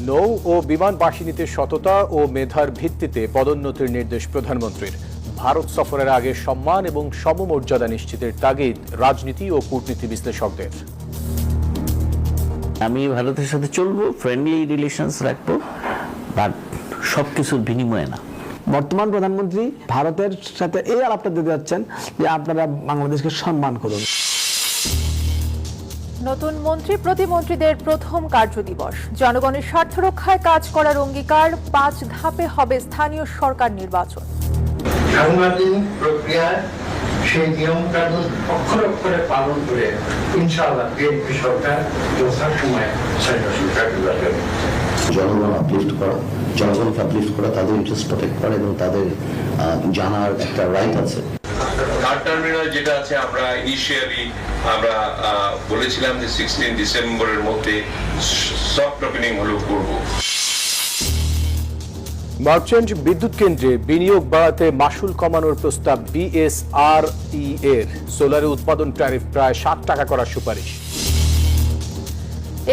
নৌ ও বিমান বাহিনীতে সততা ও মেধার ভিত্তিতে পদোন্নতির নির্দেশ প্রধানমন্ত্রীর। ভারত সফরের আগে সম্মান এবং সমমর্যাদা নিশ্চিতের তাগিদ রাজনীতি ও কূটনীতি বিশ্লেষকদের। আমি ভারতের সাথে চলবো, ফ্রেন্ডলি রিলেশনস রাখবো, বাট সবকিছুর বিনিময়ে না। বর্তমান প্রধানমন্ত্রী ভারতের সাথে এই আলাপটা দিতে যাচ্ছেন যে আপনারা বাংলাদেশকে সম্মান করুন। নতুন মন্ত্রী প্রতিমন্ত্রীদের প্রথম কার্যদিবস। জনগণের স্বার্থ রক্ষায় কাজ করার অঙ্গীকার। 5 ধাপে হবে স্থানীয় সরকার নির্বাচন। সাংবিধানিক প্রক্রিয়ায় সেই নিয়ম কানুন অক্ষরে অক্ষরে পালন করে ইনশাআল্লাহ বিএনপি সরকার যথাসময়ে সরকার নির্বাচন। জনগণ আপলিফ্ট করা, জনগণকে আপলিফ্ট করা, তাদের ইন্টারেস্ট প্রোটেক্ট করা এবং তাদের জানার একটা রাইট আছে। থার্ড টার্মিনাল যেটা আছে, আমরা ইনিশিয়ালি আমরা বলেছিলাম যে 16 ডিসেম্বরের মধ্যে সফট ওপেনিং হলো করব। মার্চেন্ট বিদ্যুৎ কেন্দ্রে বিনিয়োগ বাড়াতে মাশুল কমানোর প্রস্তাব বিএসআরই এর। সোলারে উৎপাদন ট্যারিফ প্রায় 7 টাকা করার সুপারিশ।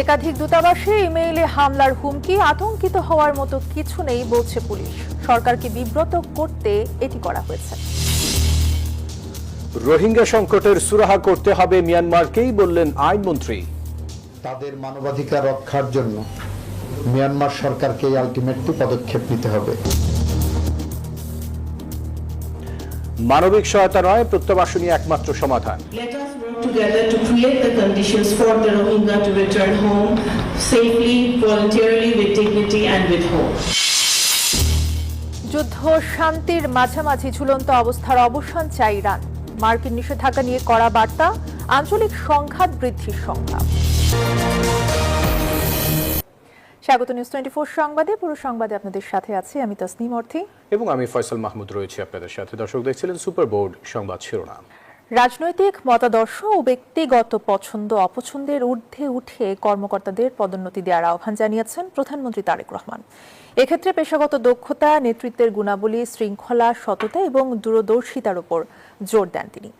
একাধিক দূতাবাসে ইমেইলে হামলার হুমকি। আতঙ্কিত হওয়ার মতো কিছু নেই বলছে পুলিশ। সরকারকে বিব্রত করতে এটি করা হয়েছে। রোহিঙ্গা সংকটের সুরাহা করতে হবে মিয়ানমারকেই, বললেন আইনমন্ত্রী। তাদের মানবাধিকার রক্ষার জন্য মিয়ানমার সরকারকে আলটিমেটলি পদক্ষেপ নিতে হবে। মানবিক সহায়তা নয়, প্রত্যাবাসনই একমাত্র সমাধান। Let us work together to create the conditions for the Rohingya to return home safely, voluntarily, with dignity and with hope. যুদ্ধ শান্তির মাঝামাঝি ঝুলন্ত অবস্থার অবসান চাই ইরান। মার্কিন নিষেধাজ্ঞা নিয়ে কড়া বার্তা। আঞ্চলিক সংঘাত বৃদ্ধির সংখ্যা। স্বাগত নিউজ 24 সংবাদে। পুরো সংবাদে আপনাদের সাথে আছি আমি তাসনিম অর্থী এবং আমি ফয়সাল মাহমুদ রয়েছি আপনাদের সাথে। দর্শক দেখছিলেন সুপার বোর্ড সংবাদ শিরোনাম। রাজনৈতিক মতাদর্শ ও ব্যক্তিগত পছন্দ অপছন্দের ঊর্ধ্বে উঠে কর্মকর্তাদের পদোন্নতি দেওয়ার আহ্বান জানিয়েছেন প্রধানমন্ত্রী তারেক রহমান। এক্ষেত্রে পেশাগত দক্ষতা, নেতৃত্বের গুণাবলী, শৃঙ্খলা, সততা এবং দূরদর্শিতার উপর জোর দেন তিনি।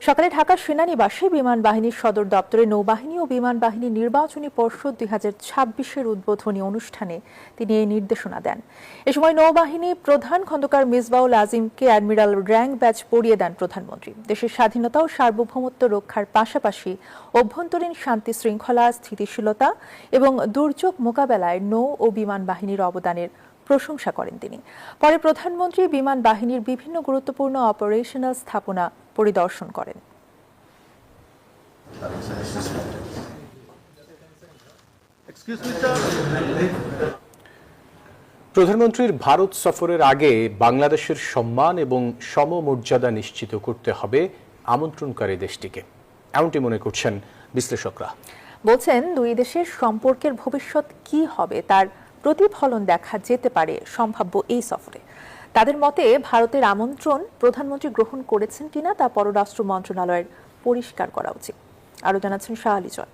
সকালে ঢাকা সেনানিবাসে বিমান বাহিনীর সদর দপ্তরে নৌবাহিনী ও বিমান বাহিনী নির্বাচনী পর্ষদ 2026-এর উদ্বোধনী অনুষ্ঠানে তিনি এই নির্দেশনা দেন। এ সময় নৌবাহিনী প্রধান খন্দকার মিসবাউল আজিমকে অ্যাডমিরাল র্যাঙ্ক ব্যাজ পরিয়ে দেন প্রধানমন্ত্রী। দেশের স্বাধীনতা ও সার্বভৌমত্ব রক্ষার পাশাপাশি অভ্যন্তরীণ শান্তি শৃঙ্খলা, স্থিতিশীলতা এবং দুর্যোগ মোকাবেলায় নৌ ও বিমান বাহিনীর অবদানের প্রশংসা করেন তিনি। পরে প্রধানমন্ত্রী বিমান বাহিনীর বিভিন্ন গুরুত্বপূর্ণ অপারেশনাল স্থাপনা পরিদর্শন করেন। প্রধানমন্ত্রীর ভারত সফরের আগে বাংলাদেশের সম্মান এবং সমমর্যাদা নিশ্চিত করতে হবে আমন্ত্রণকারী দেশটিকে, এমনটি মনে করছেন বিশ্লেষকরা। বলছেন, দুই দেশের সম্পর্কের ভবিষ্যৎ কি হবে তার প্রতিফলন দেখা যেতে পারে সম্ভাব্য এই সফরে। তাদের মতে ভারতের আমন্ত্রণ প্রধানমন্ত্রী গ্রহণ করেছেন কিনা তা পররাষ্ট্র মন্ত্রণালয়ের পরিষ্কার করা উচিত। আরো জানাচ্ছেন শাহ আলী জন।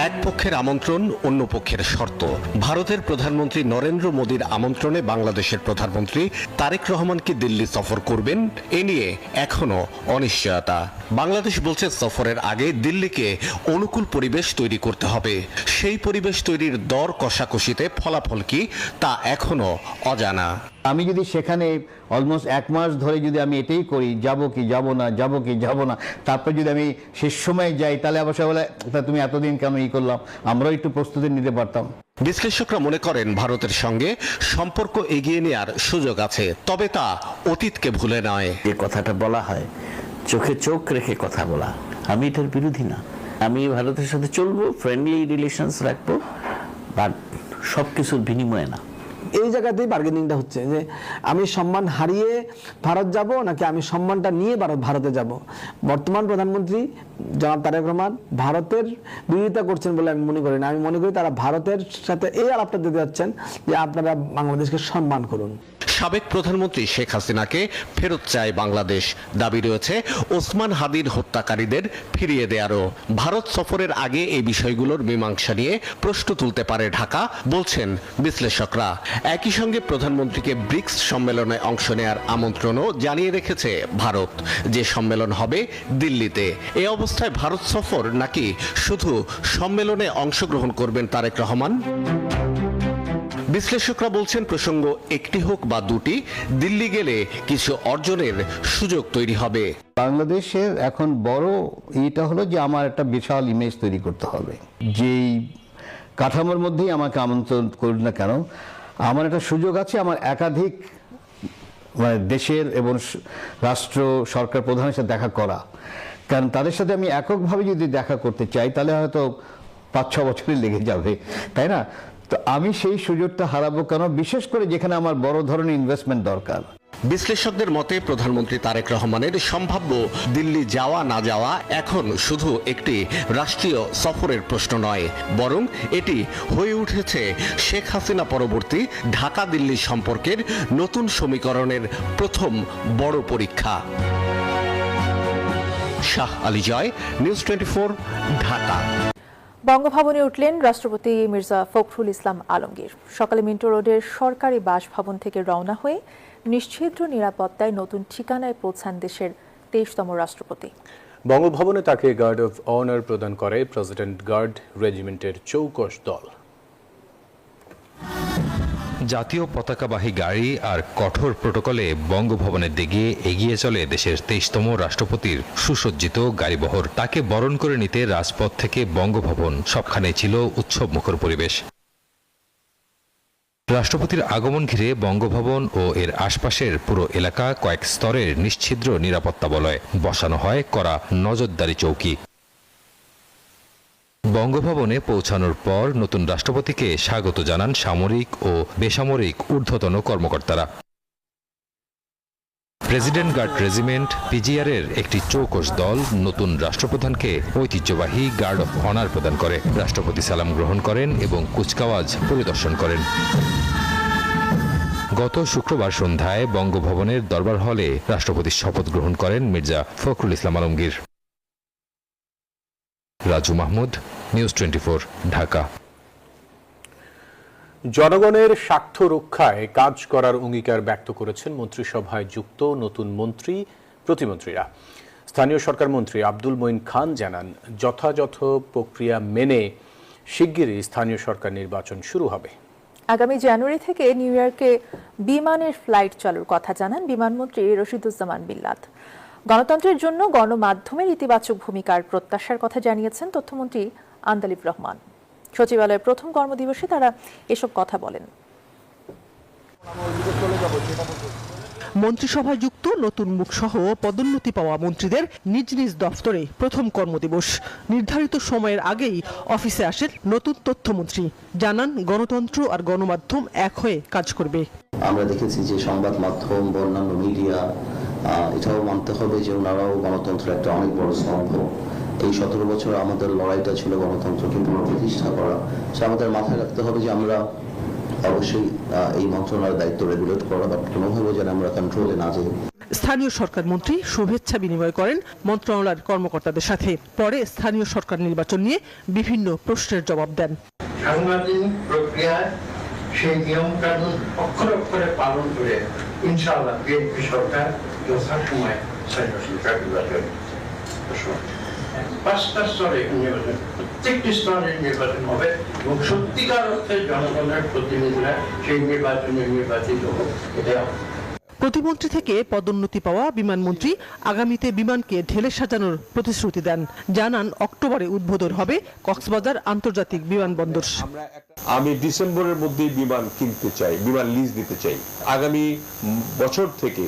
এক পক্ষের আমন্ত্রণ, অন্য পক্ষের শর্ত। ভারতের প্রধানমন্ত্রী নরেন্দ্র মোদীর আমন্ত্রণে বাংলাদেশের প্রধানমন্ত্রী তারেক রহমান কি দিল্লি সফর করবেন, এ নিয়ে এখনো অনিশ্চয়তা। বাংলাদেশ বলছে সফরের আগে দিল্লিকে অনুকূল পরিবেশ তৈরি করতে হবে। সেই পরিবেশ তৈরির দর কষাকষিতে ফলাফল কি তা এখনো অজানা। আমি যদি সেখানে অলমোস্ট 1 মাস ধরে যদি আমি এটাই করি, যাব কি যাব না, যাব কি যাব না, তারপর যদি আমি শেষ সময় যাই, তাহলে আবার সবাই বলে তুমি এতদিন কেন করলাম, আমরাও একটু প্রস্তুতি নিতে পারতাম। বিশ্লেষকরা মনে করেন ভারতের সঙ্গে সম্পর্ক এগিয়ে নেওয়ার সুযোগ আছে, তবে তা অতীতকে ভুলে নয়। যে কথাটা বলা হয় চোখে চোখ রেখে কথা বলা, আমি এটার বিরোধী না। আমি ভারতের সাথে চলবো, ফ্রেন্ডলি রিলেশনস রাখবো, বাট সবকিছুর বিনিময়ে না। এই জায়গাতেই বার্গেনিংটা হচ্ছে যে আমি সম্মান হারিয়ে ভারত যাব নাকি আমি সম্মানটা নিয়ে ভারতে যাব। বর্তমান প্রধানমন্ত্রী জনাব তারেক রহমান ভারতের বিরোধিতা করছেন বলে আমি মনে করি না। আমি মনে করি তারা ভারতের সাথে এই আলাপটা দিতে যাচ্ছেন যে আপনারা বাংলাদেশকে সম্মান করুন। সাবেক প্রধানমন্ত্রী শেখ হাসিনাকে ফেরত চায় বাংলাদেশ। দাবি রয়েছে ওসমান হাদির হত্যাকারীদের ফিরিয়ে দেয়ারও। ভারত সফরের আগে এই বিষয়গুলোর মীমাংসা নিয়ে প্রশ্ন তুলতে পারে ঢাকা, বলছেন বিশ্লেষকরা। একই সঙ্গে প্রধানমন্ত্রীকে ব্রিক্স সম্মেলনে অংশ নেয়ার আমন্ত্রণও জানিয়ে রেখেছে ভারত, যে সম্মেলন হবে দিল্লিতে। এই অবস্থায় ভারত সফর নাকি শুধু সম্মেলনে অংশগ্রহণ করবেন তারেক রহমান? বিশ্লেষকরা বলছেন প্রসঙ্গ একটি হোক বা দুটি, দিল্লি গেলে কিছু অর্জনের সুযোগ তৈরি হবে। বাংলাদেশের এখন বড় এটা হলো যে আমার একটা বিশাল ইমেজ তৈরি করতে হবে। যেই কাঠামোর মধ্যেই আমাকে আমন্ত্রণ করুন না কেন, আমার একটা সুযোগ আছে আমার একাধিক দেশের এবং রাষ্ট্র সরকার প্রধানের সাথে দেখা করা। কারণ তাদের সাথে আমি এককভাবে যদি দেখা করতে চাই তাহলে হয়তো 5-6 বছরই লেগে যাবে, তাই না? তো আমি সেই সুযোগটা হারাবো কেন, বিশেষ করে যেখানে আমার বড় ধরনের ইনভেস্টমেন্ট দরকার। বিশ্লেষকদের মতে প্রধানমন্ত্রী তারেক রহমানের সম্ভাব্য দিল্লি যাওয়া না যাওয়া এখন শুধু একটি রাষ্ট্রীয় সফরের প্রশ্ন নয়, বরং এটি হয়ে উঠেছে শেখ হাসিনা পরবর্তী ঢাকা দিল্লি সম্পর্কের নতুন সমীকরণের প্রথম বড় পরীক্ষা। শাহ আলী জয়, নিউজ 24, ঢাকা। বঙ্গভবনে উঠলেন রাষ্ট্রপতি মির্জা ফখরুল ইসলাম আলমগীর। সকালে মিন্টো রোডের সরকারি বাসভবন থেকে রওনা হয়ে নিশ্ছিদ্র নিরাপত্তায় নতুন ঠিকানায় পৌঁছান দেশের 23তম রাষ্ট্রপতি। বঙ্গভবনে তাকে গার্ড অফ অনার প্রদান করে প্রেসিডেন্ট গার্ড রেজিমেন্টের চৌকস দল। জাতীয় পতাকাবাহী গাড়ি আর কঠোর প্রটোকলে বঙ্গভবনের দিকে এগিয়ে চলে দেশের 23তম রাষ্ট্রপতির সুসজ্জিত গাড়িবহর। তাকে বরণ করে নিতে রাজপথ থেকে বঙ্গভবন সবখানে ছিল উৎসবমুখর পরিবেশ। রাষ্ট্রপতির আগমন ঘিরে বঙ্গভবন ও এর আশপাশের পুরো এলাকা কয়েক স্তরের নিশ্ছিদ্র নিরাপত্তা বলয়ে বসানো হয় কড়া নজরদারি চৌকি। বঙ্গভবনে পৌঁছানোর পর নতুন রাষ্ট্রপতিকে স্বাগত জানান সামরিক ও বেসামরিক ঊর্ধ্বতন কর্মকর্তারা। প্রেসিডেন্ট গার্ড রেজিমেন্ট পিজিআর-এর একটি চৌকস দল নতুন রাষ্ট্রপ্রধানকে ঐতিহ্যবাহী গার্ড অফ অনার প্রদান করে। রাষ্ট্রপতি সালাম গ্রহণ করেন এবং কুচকাওয়াজ পরিদর্শন করেন। গত শুক্রবার সন্ধ্যায় বঙ্গভবনের দরবার হলে রাষ্ট্রপতির শপথ গ্রহণ করেন মির্জা ফখরুল ইসলাম আলমগীর। রাজু মাহমুদ, নিউজ 24, ঢাকা। জনগণের স্বার্থ রক্ষায় কাজ করার অঙ্গীকার ব্যক্ত করেছেন মন্ত্রিসভায় যুক্ত নতুন মন্ত্রী প্রতিমন্ত্রীরা। স্থানীয় সরকার মন্ত্রী আব্দুল মঈন খান জানান, যথাযথ প্রক্রিয়া মেনে শিগগিরই স্থানীয় সরকার নির্বাচন শুরু হবে। আগামী জানুয়ারি থেকে নিউ ইয়র্কে বিমানের ফ্লাইট চালুর কথা জানান বিমানমন্ত্রী রশিদুজ্জামান বিল্লাত। গণতন্ত্রের জন্য গণমাধ্যমের ইতিবাচক ভূমিকার প্রত্যাশার কথা জানিয়েছেন তথ্যমন্ত্রী আন্দালিব রহমান। সচিবালয়ের প্রথম কর্মদিবসে তারা এসব কথা বলেন। মন্ত্রিসভায় যুক্ত নতুন মুখ সহ পদোন্নতি পাওয়া মন্ত্রীদের নিজ নিজ দফতরে প্রথম কর্মদিবস। নির্ধারিত সময়ের আগেই অফিসে আসেন নতুন তথ্যমন্ত্রী। জানান, গণতন্ত্র আর গণমাধ্যম এক হয়ে কাজ করবে। আমরা দেখেছি যে সংবাদ মাধ্যম বা অন্যান্য মিডিয়া, এটাও মানতে হবে যে ওনারাও গণতন্ত্রের একটা অনেক বড় স্তম্ভ। এই 17 বছর আমাদের লড়াইটা ছিল গণতন্ত্রকে পুনঃপ্রতিষ্ঠা করা। সে আমাদের মাথায় রাখতে হবে যে আমরা অবশ্যই এই মন্ত্রণালয়ের দায়িত্ব রেগুলেট করা, বাট কোনোভাবে যেন আমরা কন্ট্রোলে না যাই। স্থানীয় সরকার মন্ত্রী শুভেচ্ছা বিনিময় করেন মন্ত্রণালয়ের কর্মকর্তাদের সাথে। পরে স্থানীয় সরকার নির্বাচন নিয়ে বিভিন্ন প্রশ্নের জবাব দেন। সাংবিধানিক প্রক্রিয়ায় সেই নিয়ম কানুন অক্ষরে অক্ষরে পালন করে ইনশাআল্লাহ বিএনপি সরকার যথাসময়ে সরকার নির্বাচন 5টা স্তরে নির্বাচন, প্রত্যেকটি স্তরে নির্বাচন হবে এবং সত্যিকার অর্থে জনগণের প্রতিনিধিরা সেই নির্বাচনে নির্বাচিত হোক। এটা প্রতিমন্ত্রী থেকে পদোন্নতি পাওয়া বিমানমন্ত্রী আগামীতে বিমানকে ঢেলে সাজানোর প্রতিশ্রুতি দেন। জানান, অক্টোবরে উদ্বোধন হবে কক্সবাজার আন্তর্জাতিক বিমানবন্দর। আমি ডিসেম্বরের মধ্যেই বিমান কিনতে চাই, বিমান লিজ দিতে চাই আগামী বছর থেকে,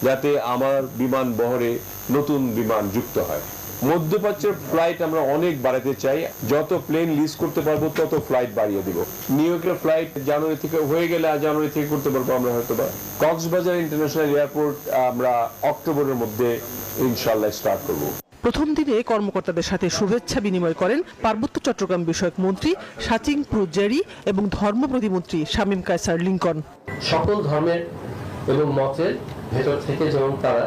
যাতে আমার বিমান বহরে নতুন বিমান যুক্ত হয়। মধ্যপ্রাচ্যের ফ্লাইট আমরা অনেক বাড়াতে চাই। যত প্লেন লিজ করতে পারবো তত ফ্লাইট বাড়িয়ে দিব। নিউ ইয়র্কের ফ্লাইট জানুয়ারি থেকে হয়ে গেলে জানুয়ারি থেকে করতে পারবো আমরা হয়তো বা। কক্সবাজার ইন্টারন্যাশনাল এয়ারপোর্ট আমরা অক্টোবরের মধ্যে ইনশাআল্লাহ স্টার্ট করব। প্রথম দিনে কর্মকর্তাদের সাথে শুভেচ্ছা বিনিময় করেন পার্বত্য চট্টগ্রাম বিষয়ক মন্ত্রী সাচিং প্রু জেরি এবং ধর্ম প্রতিমন্ত্রী শামীম কায়সার লিংকন। সকল ধর্মের এবং মঞ্চের ভেতর থেকে যেমন তারা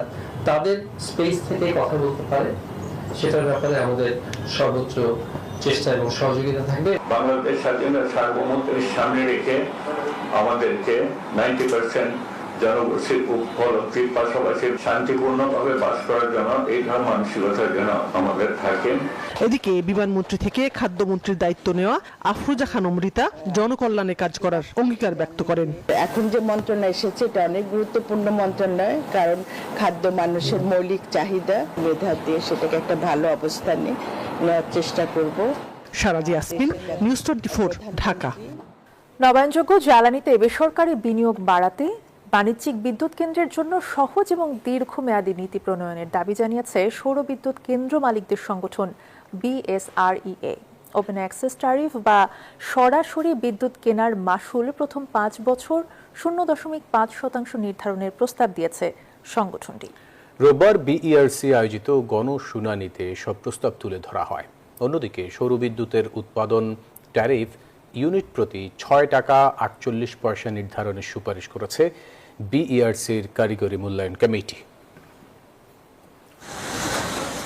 তাদের স্পেস থেকে কথা বলতে পারে, সেটার ব্যাপারে আমাদের সর্বোচ্চ চেষ্টা এবং সহযোগিতা থাকবে। বাংলাদেশ স্বাধীনতা সার্বভৌমত্বের সামনে রেখে আমাদেরকে 90% জনগোষ্ঠীর উপলব্ধির পাশাপাশি শান্তিপূর্ণভাবে বাস করার জন্য এই ধরনের মানসিকতা যেন আমাদের থাকে। এদিকে বিমানমন্ত্রী থেকে খাদ্যমন্ত্রীর দায়িত্ব নেওয়া আফরোজা খানম রীতা জনকল্যাণে কাজ করার অঙ্গীকার ব্যক্ত করেন। এখন যে মন্ত্রণালয় এসেছে এটা অনেক গুরুত্বপূর্ণ মন্ত্রণালয়, কারণ খাদ্য মানুষের মৌলিক চাহিদা, মেধা দিয়ে সেটাকে একটা ভালো অবস্থানে নেওয়ার চেষ্টা করব। সারাজি ইয়াসমিন, নিউজ 24, ঢাকা। নবায়নযোগ্য জ্বালানিতে বেসরকারি বিনিয়োগ বাড়াতে বাণিজ্যিক বিদ্যুৎ কেন্দ্রের জন্য সহজ এবং দীর্ঘমেয়াদী নীতি প্রণয়নের দাবি জানিয়েছে সৌর বিদ্যুৎ কেন্দ্র মালিকদের সংগঠন BSREA। ওপেন অ্যাক্সেস ট্যারিফ বা সরাসরি বিদ্যুৎ কেনার মাশুল প্রথম 5 বছর 0.5% নির্ধারণের প্রস্তাব দিয়েছে সংগঠনটি। রোববার BERC আয়োজিত গণশুনানিতে সব প্রস্তাব তুলে ধরা হয়। অন্যদিকে সৌরবিদ্যুতের উৎপাদন ট্যারিফ ইউনিট প্রতি 6 টাকা 48 পয়সা নির্ধারণের সুপারিশ করেছে BERCর কারিগরি মূল্যায়ন কমিটি।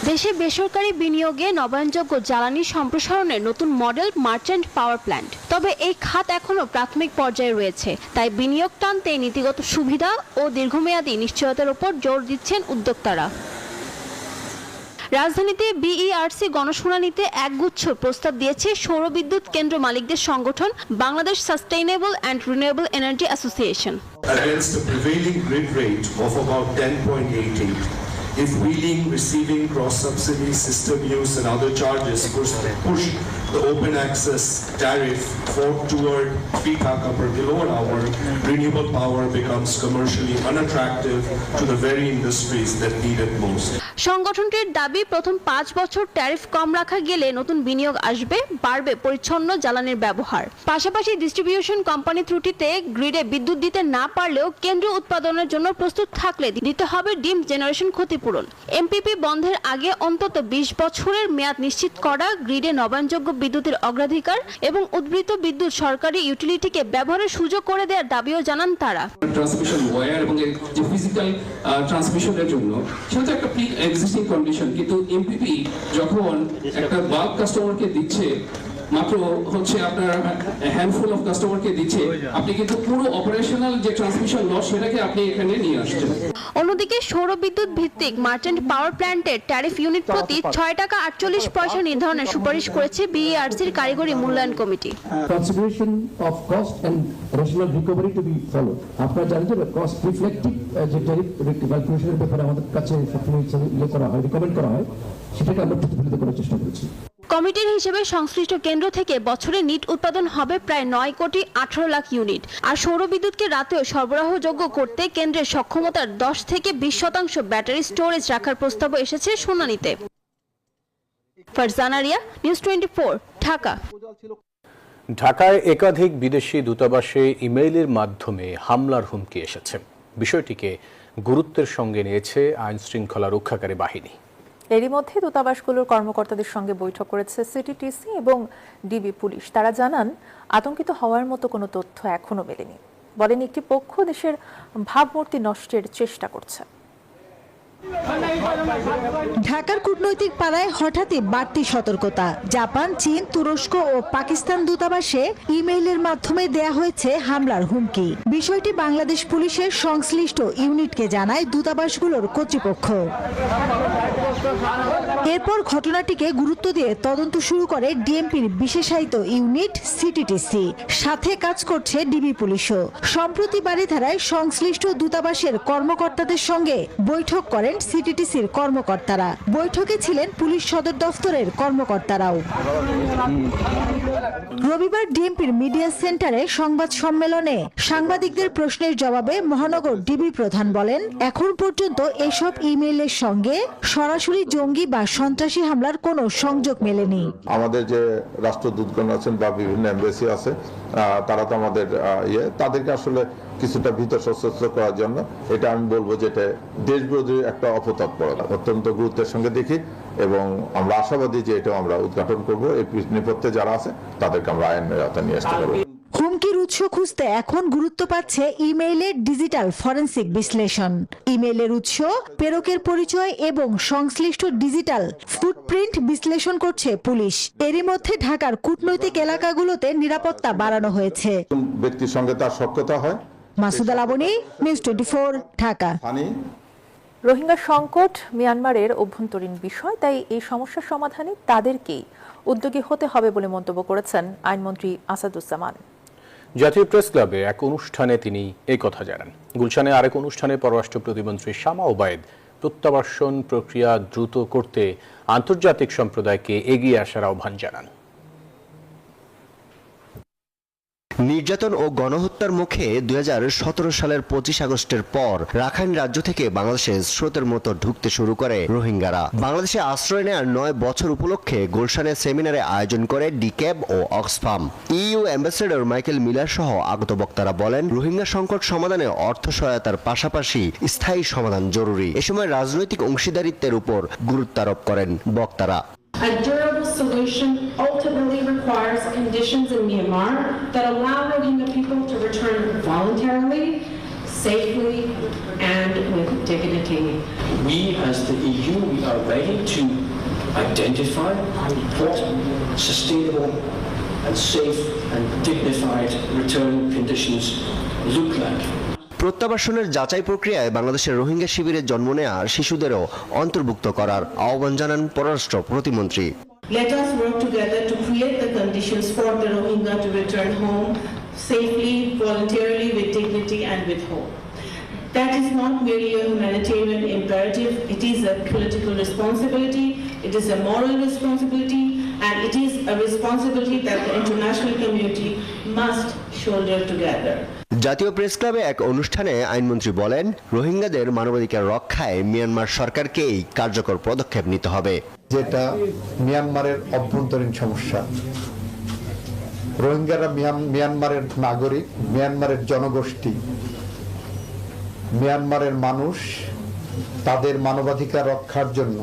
দেশে বেসরকারি বিনিয়োগে নবায়নযোগ্য জ্বালানি সম্প্রসারণের নতুন মডেল মার্চেন্ট পাওয়ার প্ল্যান্ট। তবে এই খাত এখনো প্রাথমিক পর্যায়ে রয়েছে, তাই বিনিয়োগ টানতে নীতিগত সুবিধা ও দীর্ঘমেয়াদী নিশ্চয়তার উপর জোর দিচ্ছেন উদ্যোক্তারা। রাজধানীতে BERC গণশুনানিতে একগুচ্ছ প্রস্তাব দিয়েছে সৌর বিদ্যুৎ কেন্দ্র মালিকদের সংগঠন Bangladesh sustainable and renewable energy association. Against the prevailing grid rate of about 10.88, if wheeling, receiving, cross-subsidy, system use and other charges push the open access tariff toward 3 taka per kilowatt hour, renewable power becomes commercially unattractive to the very industries that need it most. সংগঠনটির দাবি, প্রথম 5 বছর tariff কম রাখা গেলে নতুন বিনিয়োগ আসবে, বাড়বে পরিচ্ছন্ন জ্বালানির ব্যবহার। পাশাপাশি ডিস্ট্রিবিউশন কোম্পানি ত্রুটিতে গ্রিডে বিদ্যুৎ দিতে না পারলেও কেন্দ্র উৎপাদনের জন্য প্রস্তুত থাকলে দিতে হবে ডিম জেনারেশন ক্ষতিপূরণ। MPP বন্ধের আগে অন্তত 20 বছরের মেয়াদ নিশ্চিত করা, গ্রিডে নবায়নযোগ্য বিদ্যুতের অগ্রাধিকার এবং উদ্বৃত্ত বিদ্যুৎ সরকারি ইউটিলিটিকে ব্যবহারের সুযোগ করে দেওয়ার দাবিও জানান তারা। ট্রান্সমিশন ওয়্যার এবং যে ফিজিক্যাল ট্রান্সমিশনের জন্য সেটা তো একটা প্রি এক্সিস্টিং কন্ডিশন, কিন্তু MPP যখন একটা বাল্ক কাস্টমারকে দিচ্ছে, মাত্র হচ্ছে আপনার হ্যান্ডফুল অফ কাস্টমারকে দিচ্ছে, আপনি কিন্তু পুরো অপারেশনাল যে ট্রান্সমিশন লস সেটাকে আপনি এখানে নিয়ে আসছেন। অন্যদিকে সৌর বিদ্যুৎ ভিত্তিক মার্চেন্ট পাওয়ার প্ল্যান্টের ট্যারিফ ইউনিট প্রতি 6 টাকা 48 পয়সা নির্ধারণের সুপারিশ করেছে BERCর কারিগরি মূল্যায়ন কমিটি। Consideration of cost and rational recovery to be followed. আপনারা জানেন যে কস্ট রিফ্লেক্টিভ যে ট্যারিফ ক্যালকুলেশনের ব্যাপারে আমাদের কাছে সবসময় করা হয়, রিকমেন্ড করা হয়, সেটাকে আমরা প্রতিফলিত করার চেষ্টা করেছি। কমিটির হিসেবে সংশ্লিষ্ট কেন্দ্র থেকে বছরে নিট উৎপাদন হবে প্রায় 9 কোটি 18 লাখ ইউনিট। আর সৌর বিদ্যুৎকে রাতেও সরবরাহযোগ্য করতে কেন্দ্রের সক্ষমতার 10 থেকে 20% ব্যাটারি স্টোরেজ রাখার প্রস্তাবও এসেছে শুনানিতে। ফারজানা রিয়া, নিউজ 24, ঢাকা। ঢাকায় একাধিক বিদেশি দূতাবাসে ইমেইলের মাধ্যমে হামলার হুমকি এসেছে। বিষয়টিকে গুরুত্বের সঙ্গে নিয়েছে আইন শৃঙ্খলা রক্ষাকারী বাহিনী। এরই মধ্যে দূতাবাসগুলোর কর্মকর্তাদের সঙ্গে বৈঠক করেছে সিটিটিসি এবং ডিবি পুলিশ। তারা জানান, আতঙ্কিত হওয়ার মতো কোনো তথ্য এখনো মেলেনি। বলেন, একটি পক্ষ দেশের ভাবমূর্তি নষ্টের চেষ্টা করছে। ঢাকার কূটনৈতিক পাড়ায় হঠাৎই বাড়তি সতর্কতা। জাপান, চীন, তুরস্ক ও পাকিস্তান দূতাবাসে ইমেইলের মাধ্যমে দেয়া হয়েছে হামলার হুমকি। বিষয়টি বাংলাদেশ পুলিশের সংশ্লিষ্ট ইউনিটকে জানায় দূতাবাসগুলোর কর্তৃপক্ষ। এরপর ঘটনাটিকে গুরুত্ব দিয়ে তদন্ত শুরু করে ডিএমপির বিশেষায়িত ইউনিট সিটিটিসি। সাথে কাজ করছে ডিবি পুলিশও। সম্প্রতি বারিধারায় সংশ্লিষ্ট দূতাবাসের কর্মকর্তাদের সঙ্গে বৈঠক করেন সিটিটিসির কর্মকর্তারা। বৈঠকে ছিলেন পুলিশ সদর দফতরের কর্মকর্তারাও। রবিবার ডিএমপির মিডিয়া সেন্টারে সংবাদ সম্মেলনে সাংবাদিকদের প্রশ্নের জবাবে মহানগর ডিবি প্রধান বলেন, এখন পর্যন্ত এসব ইমেইলের সঙ্গে সরাসরি জঙ্গি বা সন্ত্রাসী হামলার কোনো সংযোগ মেলেনি। আমাদের যে রাষ্ট্রদূতগণ আছেন বা বিভিন্ন এমবাসি আছে, তারা তো আমাদের তাদেরকে আসলে কিছুটা ভীত সশস্ত্র করার জন্য, এটা আমি বলবো যে এটা দেশবিরোধী একটা অপতৎপরতা অত্যন্ত গুরুত্বের সঙ্গে দেখি এবং আমরা আশাবাদী যে এটা আমরা উদ্ঘাটন করব। এই নেপথ্যে যারা আছে তাদেরকে আমরা আইনের আওতায় নিয়ে আসতে পারবো। হুমকির উৎস উৎস খুঁজতে এখন গুরুত্ব পাচ্ছে ইমেইলের ডিজিটাল ফরেনসিক বিশ্লেষণ। ইমেইলের উৎস, প্রেরকের পরিচয় এবং সংশ্লিষ্ট ডিজিটাল ফুটপ্রিন্ট বিশ্লেষণ করছে পুলিশ। এরই মধ্যে ঢাকার কূটনৈতিক এলাকাগুলোতে নিরাপত্তা বাড়ানো হয়েছে। ব্যক্তির সঙ্গে তার সখ্যতা হয়। মাসুদা লাবণী, নিউজ 24, ঢাকা। রোহিঙ্গা সংকট মিয়ানমারের অভ্যন্তরীণ বিষয়, তাই এই সমস্যার সমাধানে তাদেরকেই উদ্যোগী হতে হবে বলে মন্তব্য করেছেন আইনমন্ত্রী আসাদুজ্জামান। জাতীয় প্রেস ক্লাবে এক অনুষ্ঠানে তিনি এই কথা জানান। গুলশানে আরেক অনুষ্ঠানে পররাষ্ট্র প্রতিমন্ত্রী শামা ওবায়েদ প্রত্যাবাসন প্রক্রিয়া দ্রুত করতে আন্তর্জাতিক সম্প্রদায়কে এগিয়ে আসার আহ্বান জানান। নির্যাতন ও গণহত্যার মুখে 2017 সালের 25 আগস্টের পর রাখাইন রাজ্য থেকে বাংলাদেশে স্রোতের মতো ঢুকতে শুরু করে রোহিঙ্গারা। বাংলাদেশে আশ্রয় নেওয়ার 9 বছর উপলক্ষে গুলশানে সেমিনারে আয়োজন করে ডিক্যাব ও Oxfam. EU ambassador Michael Miller সহ আগত বক্তারা বলেন, রোহিঙ্গা সংকট সমাধানে অর্থ সহায়তার পাশাপাশি স্থায়ী সমাধান জরুরি। এ সময় রাজনৈতিক অংশীদারিত্বের উপর গুরুত্ব আরোপ করেন বক্তারা। A durable solution ultimately requires conditions in Myanmar that allow Rohingya people to return voluntarily, safely, and with dignity. We as the EU, we are ready to identify what sustainable and safe and dignified return conditions look like. প্রত্যাবাসনের যাচাই প্রক্রিয়ায় বাংলাদেশের রোহিঙ্গা শিবিরে জন্ম নেওয়া শিশুদেরও অন্তর্ভুক্ত করার আহ্বান জানান পররাষ্ট্র প্রতিমন্ত্রী। Let us work together to create the conditions for the Rohingya to return home safely, voluntarily, with dignity and with hope. That is not merely a humanitarian imperative, it is a political responsibility, it is a moral responsibility, and it is a responsibility that the international community must shoulder together. জাতীয় press ক্লাবে এক অনুষ্ঠানে আইনমন্ত্রী বলেন, রোহিঙ্গাদের মানবাধিকার রক্ষায় Myanmar সরকারকেই কার্যকর পদক্ষেপ নিতে হবে। যেটা মিয়ানমারের অভ্যন্তরীণ সমস্যা, রোহিঙ্গারা মিয়ানমারের নাগরিক, মিয়ানমারের জনগোষ্ঠী, মিয়ানমারের মানুষ, তাদের মানবাধিকার রক্ষার জন্য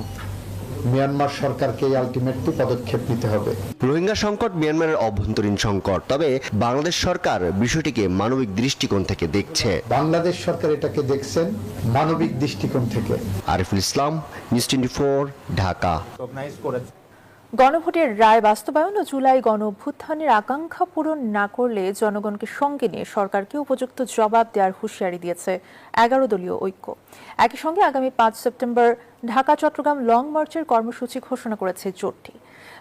মিয়ানমার সরকারকে আলটিমেটলি পদক্ষেপ নিতে হবে। রোহিঙ্গা সংকট মিয়ানমারের অভ্যন্তরীণ সংকট, তবে বাংলাদেশ সরকার বিষয়টিকে মানবিক দৃষ্টিকোণ থেকে দেখছে। বাংলাদেশ সরকার এটাকে দেখছেন মানবিক দৃষ্টিকোণ থেকে। আরিফুল ইসলাম, নিউজ 24, ঢাকা। গণভোটের রায় বাস্তবায়ন ও জুলাই গণ অভ্যুত্থানের আকাঙ্ক্ষা পূরণ না করলে জনগণকে সঙ্গে নিয়ে সরকারকে উপযুক্ত জবাব দেওয়ার হুঁশিয়ারি দিয়েছে 11 দলীয় ঐক্য। একই সঙ্গে আগামী 5 সেপ্টেম্বর ঢাকা চট্টগ্রাম লং মার্চের কর্মসূচি ঘোষণা করেছে জোটটি।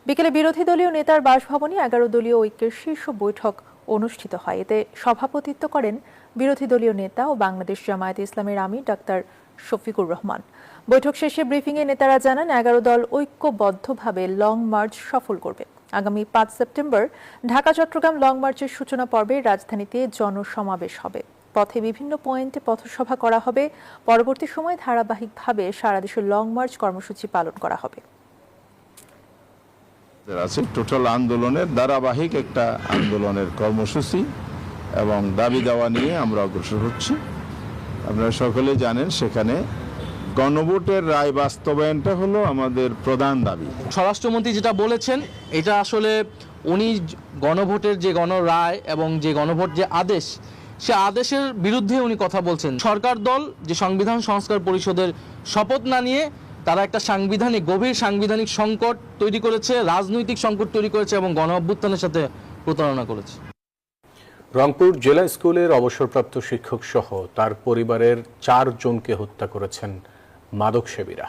বিকেলে বিরোধী দলীয় নেতার বাসভবনে 11 দলীয় ঐক্যের শীর্ষ বৈঠক অনুষ্ঠিত হয়। এতে সভাপতিত্ব করেন বিরোধী দলীয় নেতা ও বাংলাদেশ জামায়াতে ইসলামের আমির ডাক্তার শফিকুর রহমান। বৈঠক শেষে ব্রিফিংয়ে নেতারা জানান, 11 দল ঐক্যবদ্ধভাবে লং মার্চ সফল করবে। আগামী 5 সেপ্টেম্বর ঢাকা চট্টগ্রাম লং মার্চের সূচনা পর্বে রাজধানীতে জনসমাবেশ হবে। পথে বিভিন্ন পয়েন্টে পথসভা করা হবে। পরবর্তী সময়ে ধারাবাহিকভাবে সারা দেশে লং মার্চ কর্মসূচি পালন করা হবে। আছে টোটাল আন্দোলনের ধারাবাহিক একটা আন্দোলনের কর্মসূচি এবং দাবি দাওয়া নিয়ে আমরা অগ্রসর হচ্ছি। আপনারা সকলে জানেন, সেখানে গণভোটের রায় বাস্তবায়নটা হলো আমাদের প্রধান দাবি। স্বরাষ্ট্রমন্ত্রী যেটা বলেছেন, এটা আসলে উনি গণভোটের যে গণরায় এবং যে গণভোট যে আদেশ, সে আদেশের বিরুদ্ধে উনি কথা বলছেন। সরকার দল যে সংবিধান সংস্কার পরিষদের শপথ না নিয়ে তারা একটা গভীর সাংবিধানিক সংকট তৈরি করেছে, রাজনৈতিক সংকট তৈরি করেছে এবং গণ অভ্যুত্থানের সাথে প্রতারণা করেছে। রংপুর জেলা স্কুলের অবসরপ্রাপ্ত শিক্ষক সহ তার পরিবারের 4 জনকে হত্যা করেছেন মাদক সেবীরা।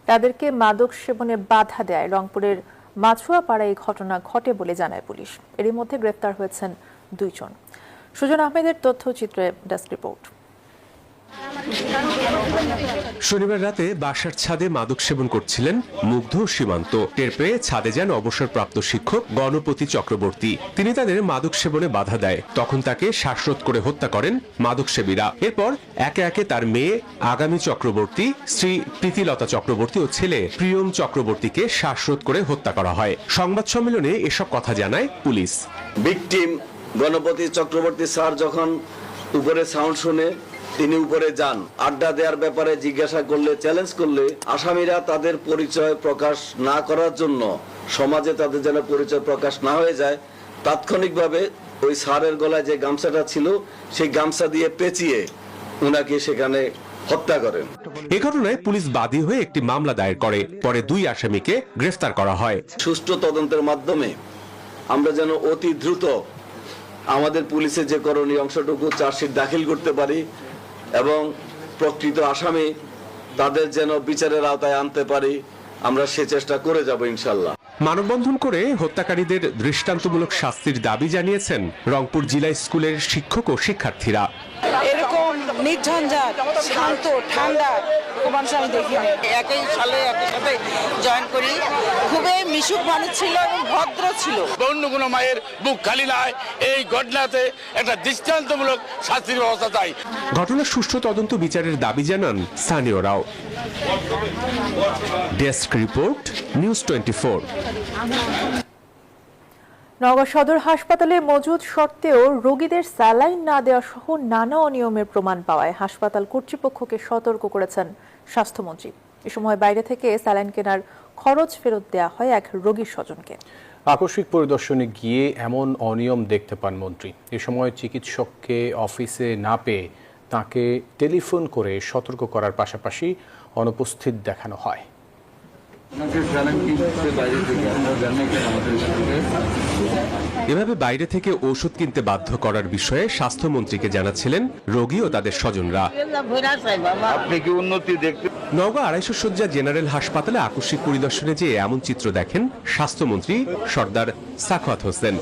তাদেরকে মাদক সেবনে বাধা দেয় রংপুরের মাছুয়াপাড়ায় এই ঘটনা ঘটে বলে জানায় পুলিশ। এরই মধ্যে গ্রেফতার হয়েছেন 2 জন। সুজন আহমেদের তথ্যচিত্রে ডেস্ক রিপোর্ট। শনিবার রাতে বাসার ছাদে মাদক সেবন করছিলেন মুগ্ধ সীমান্ত। টের পেয়ে ছাদে যান অবসরপ্রাপ্ত শিক্ষক গণপতি চক্রবর্তী। তিনি তাদের মাদক সেবনে বাধা দেয়। তখন তাকে শ্বাসরোধ করে হত্যা করেন মাদক সেবীরা। এরপর একে একে তার মেয়ে আগামী চক্রবর্তী, স্ত্রী প্রীতিলতা চক্রবর্তী ও ছেলে প্রিয়ম চক্রবর্তীকে শ্বাসরোধ করে হত্যা করা হয়। সংবাদ সম্মেলনে এসব কথা জানায় পুলিশ। ভিকটিম গণপতি চক্রবর্তী স্যার যখন উপরে সাউন্ড শুনে তিনি উপরে যান। আড্ডা দেওয়ার ব্যাপারে জিজ্ঞাসা করলে, চ্যালেঞ্জ করলে আসামিরা তাদের পরিচয় প্রকাশ না করার জন্য, সমাজে তাদের যেন পরিচয় প্রকাশ না হয়ে যায়, তাৎক্ষণিকভাবে ওই স্যারের গলায় যে গামছাটা ছিল সেই গামছা দিয়ে পেঁচিয়ে উনাকে সেখানে হত্যা করেন। এ ঘটনায় পুলিশ বাদী হয়ে একটি মামলা দায়ের করে, পরে 2 আসামিকে গ্রেফতার করা হয়। সুষ্ঠু তদন্তের মাধ্যমে আমরা যেন অতি দ্রুত আমাদের পুলিশের যে করণীয় অংশটুকু চার্জশিট দাখিল করতে পারি এবং প্রকৃত আসামি তাদের যেন বিচারের আওতায় আনতে পারি, আমরা সে চেষ্টা করে যাব ইনশাল্লাহ। মানববন্ধন করে হত্যাকারীদের দৃষ্টান্তমূলক শাস্তির দাবি জানিয়েছেন রংপুর জিলা স্কুলের শিক্ষক ও শিক্ষার্থীরা। এরকম নির্ঝঞ্ঝাট, শান্ত, ঠান্ডা মানুষ আমি দেখিনি। একই সালে একই সাথে জয়েন করি, খুবই মিশুক মানুষ ছিল এবং ভদ্র ছিল। অন্য কোনো মায়ের বুক খালি নয়, এই ঘটনাতে একটা দৃষ্টান্তমূলক শাস্তির ব্যবস্থা চাই। ঘটনার সুষ্ঠু তদন্ত বিচারের দাবি জানান স্থানীয়রাও। Desk report, news 24। নওগাঁ সদর হাসপাতালে মজুদ সত্ত্বেও রোগীদের স্যালাইন না দেওয়া সহ নানা অনিয়মের প্রমাণ পাওয়ায় হাসপাতাল কর্তৃপক্ষকে সতর্ক করেছেন স্বাস্থ্যমন্ত্রী। এ সময় বাইরে থেকে স্যালাইন কেনার খরচ ফেরত দেওয়া হয় এক রোগীর স্বজনকে। আকস্মিক পরিদর্শনে গিয়ে এমন অনিয়ম দেখতে পান মন্ত্রী। এ সময় চিকিৎসককে অফিসে না পেয়ে তাকে টেলিফোন করে সতর্ক করার পাশাপাশি অনুপস্থিত দেখানো হয়। এভাবে বাইরে থেকে ওষুধ কিনতে বাধ্য করার বিষয়ে স্বাস্থ্যমন্ত্রীকে জানাচ্ছিলেন রোগী ও তাদের স্বজনরা। আপনি কি উন্নতি দেখতে? নওগাঁ 250 শয্যা জেনারেল হাসপাতালে আকস্মিক পরিদর্শনে যেয়ে এমন চিত্র দেখেন স্বাস্থ্যমন্ত্রী সর্দার সাখাওয়াত হোসেন।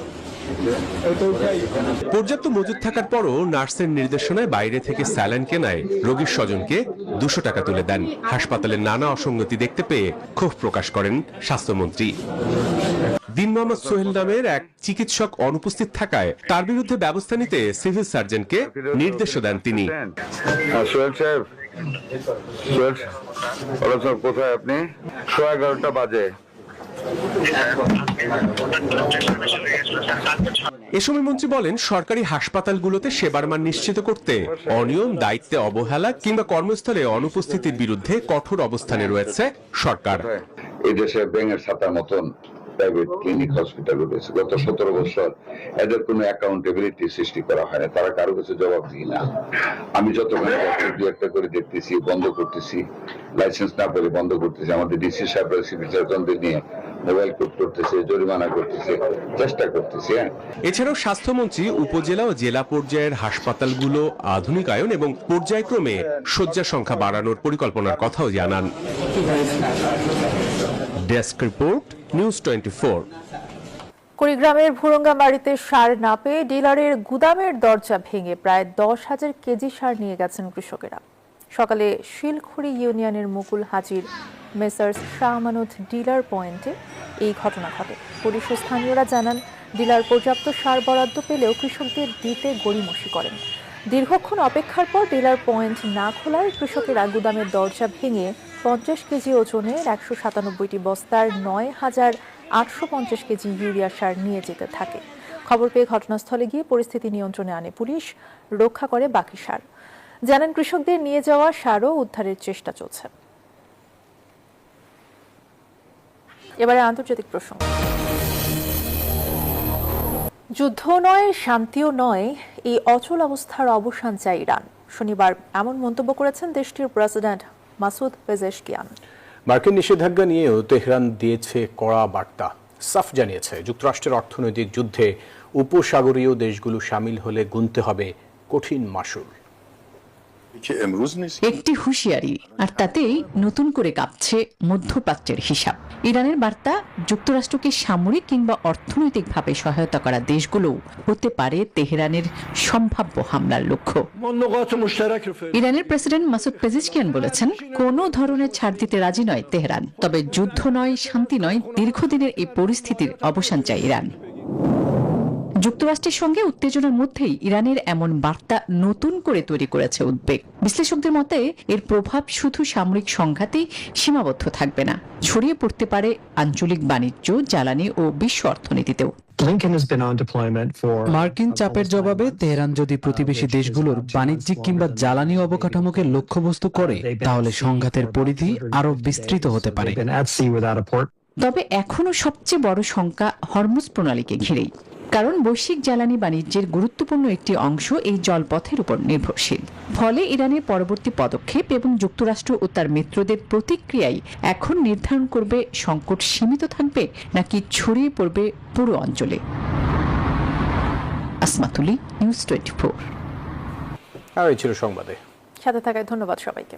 পর্যাপ্ত মজুদ থাকার পরও নার্সের নির্দেশনায় বাইরে থেকে স্যালাইন কেনায় রোগীর স্বজনকে 200 টাকা তুলে দেন। হাসপাতালের নানা অসঙ্গতি দেখতে পেয়ে ক্ষোভ প্রকাশ করেন স্বাস্থ্যমন্ত্রী। দিন মোহাম্মদ সোহেল নামের এক চিকিৎসক অনুপস্থিত থাকায় তার বিরুদ্ধে ব্যবস্থা নিতে সিভিল সার্জনকে নির্দেশও দেন তিনি। সোহেল সাহেব, কোথায় আপনি? 11:30 বাজে। এ সময় মন্ত্রী বলেন, সরকারি হাসপাতালগুলোতে সেবার মান নিশ্চিত করতে অনিয়ম, দায়িত্বে অবহেলা কিংবা কর্মস্থলে অনুপস্থিতির বিরুদ্ধে কঠোর অবস্থানে রয়েছে সরকার। এই দেশে ব্যাঙের ছাতার মতন প্রাইভেট ক্লিনিক হসপিটাল রয়েছে। গত 17 বছর এদের কোনো অ্যাকাউন্টেবিলিটি সৃষ্টি করা হয় না, তারা কারো কাছে জবাব দিই না। আমি যতক্ষণ দু একটা করে দেখতেছি, বন্ধ করতেছি, লাইসেন্স না পেলে বন্ধ করতেছি। আমাদের ডিসি সাহেবরা সিভিল সার্জনদের নিয়ে মোবাইল কোর্ট করতেছে, জরিমানা করতেছে, চেষ্টা করতেছে। এছাড়াও স্বাস্থ্যমন্ত্রী উপজেলা ও জেলা পর্যায়ের হাসপাতালগুলো আধুনিকায়ন এবং পর্যায়ক্রমে শয্যা সংখ্যা বাড়ানোর পরিকল্পনার কথাও জানান। Desk report, news 24। কুড়িগ্রামের ভুরুঙ্গা বাড়িতে সার না পেয়ে ডিলারের গুদামের দরজা ভেঙে প্রায় 10,000 কেজি সার নিয়ে গেছেন কৃষকেরা। সকালে শিলখড়ি ইউনিয়নের মুকুল হাজির মেসার্স শাহ আমানত ডিলার পয়েন্টে এই ঘটনা ঘটে। পুলিশ ও স্থানীয়রা জানান, ডিলার পর্যাপ্ত সার বরাদ্দ পেলেও কৃষকদের দিতে গড়িমসি করেন। দীর্ঘক্ষণ অপেক্ষার পর ডিলার পয়েন্ট না খোলায় কৃষকেরা গুদামের দরজা ভেঙে 50 কেজি ওজনের 197টি বস্তার 9,850 কেজি ইউরিয়া সার নিয়ে যেতে থাকে। খবর পেয়ে ঘটনাস্থলে গিয়ে পরিস্থিতি নিয়ন্ত্রণে আনে পুলিশ, রক্ষা করে বাকি সার। জানান, কৃষকদের নিয়ে যাওয়া সারও উদ্ধারের চেষ্টা চলছে। এবারে আন্তর্জাতিক প্রসঙ্গ। যুদ্ধ নয়, শান্তিও নয়, এই অচল অবস্থার অবসান চায় ইরান। শনিবার এমন মন্তব্য করেছেন দেশটির প্রেসিডেন্ট মাসুদ পেজেশকিয়ান। মার্কিন নিষেধাজ্ঞা নিয়েও তেহরান দিয়েছে কড়া বার্তা। সাফ জানিয়েছে, যুক্তরাষ্ট্রের অর্থনৈতিক যুদ্ধে উপসাগরীয় দেশগুলো সামিল হলে গুনতে হবে কঠিন মাশুল। একটি হুঁশিয়ারি, আর তাতেই নতুন করে কাঁপছে মধ্যপ্রাচ্যের হিসাব। ইরানের বার্তা, যুক্তরাষ্ট্রকে সামরিক কিংবা অর্থনৈতিকভাবে সহায়তা করা দেশগুলো হতে পারে তেহরানের সম্ভাব্য হামলার লক্ষ্য। ইরানের প্রেসিডেন্ট মাসুদ পেজেশকিয়ান বলেছেন, কোনো ধরনের ছাড় দিতে রাজি নয় তেহরান, তবে যুদ্ধ নয়, শান্তি নয়, দীর্ঘদিনের এই পরিস্থিতির অবসান চায় ইরান। যুক্তরাষ্ট্রের সঙ্গে উত্তেজনার মধ্যেই ইরানের এমন বার্তা নতুন করে তৈরি করেছে উদ্বেগ। বিশ্লেষকদের মতে এর প্রভাব শুধু সামরিক সংঘাতেই সীমাবদ্ধ থাকবে না, ছড়িয়ে পড়তে পারে আঞ্চলিক বাণিজ্য, জ্বালানি ও বিশ্ব অর্থনীতিতেও। মার্কিন চাপের জবাবে তেহরান যদি প্রতিবেশী দেশগুলোর বাণিজ্যিক কিংবা জ্বালানি অবকাঠামোকে লক্ষ্যবস্তু করে, তাহলে সংঘাতের পরিধি আরো বিস্তৃত হতে পারে। তবে এখনো সবচেয়ে বড় শঙ্কা হরমুজ প্রণালীকে ঘিরেই। কারণ বৈশ্বিক জ্বালানি বাণিজ্যের গুরুত্বপূর্ণ একটি অংশ এই জলপথের উপর নির্ভরশীল। ফলে ইরানের পরবর্তী পদক্ষেপ এবং যুক্তরাষ্ট্র ও তার মিত্রদের প্রতিক্রিয়াই এখন নির্ধারণ করবে সংকট সীমিত থাকবে নাকি ছড়িয়ে পড়বে পুরো অঞ্চলে। আসমাতুলি, নিউজ 24। আর এই ছিল সংবাদে। সাথে থাকায় ধন্যবাদ সবাইকে।